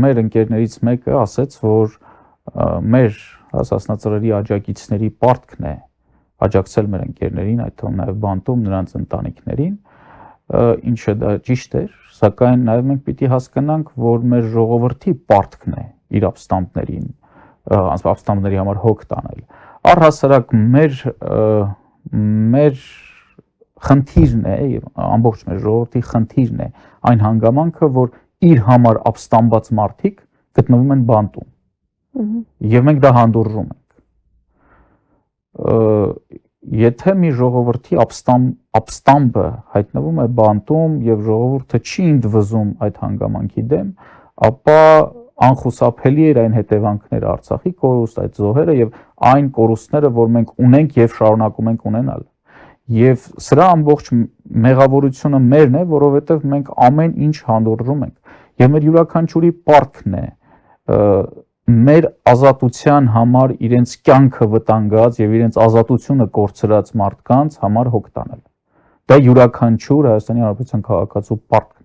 մեր ընկերներից մեկը ասեց, որ մեր հասարակածների աջակիցների պարտքն է աջակցել մեր ընկերներին, այդ թվում նաև բանտում նրանց ընտանիքներին, ինչը դա ճիշտ էր, սակայն նաև մենք պիտի հասկանանք, որ մեր ժողովրդի պարտքն է իր ապստամբների համար հոգ տանել։ Առհասարակ մեր խնդիրն է, ամբողջ մեր ժողովրդի խնդիրն է այն հանգամանքը, որ իր համար ապստամբած մարդիկ գտնվում են բանտում։ Եվ մենք դա հանդուրժում ենք։ Եթե մի ժողովրդի ապստամբը հայտնվում է բանտում եւ ժողովուրդը չի ընդվզում այդ հանգամանքի դեմ, ապա անխուսափելի էր այն հետևանքները Արցախի կորուստ, այդ զոհերը եւ այն կորուստները, որ մենք ունենք եւ շարունակում ենք ունենալ։ Եվ սրա ամբողջ մեղավորությունը մերն է, որովհետեւ մենք ամեն ինչ հանդուրժում ենք եւ մեր յուրաքանչյուրի պարտքն է մեր ազատության համար իրենց կյանքը վտանգած եւ իրենց ազատությունը կորցրած մարդկանց համար հոգ տանել։ Դա յուրաքանչյուր Հայաստանի Հանրապետության քաղաքացու պարտք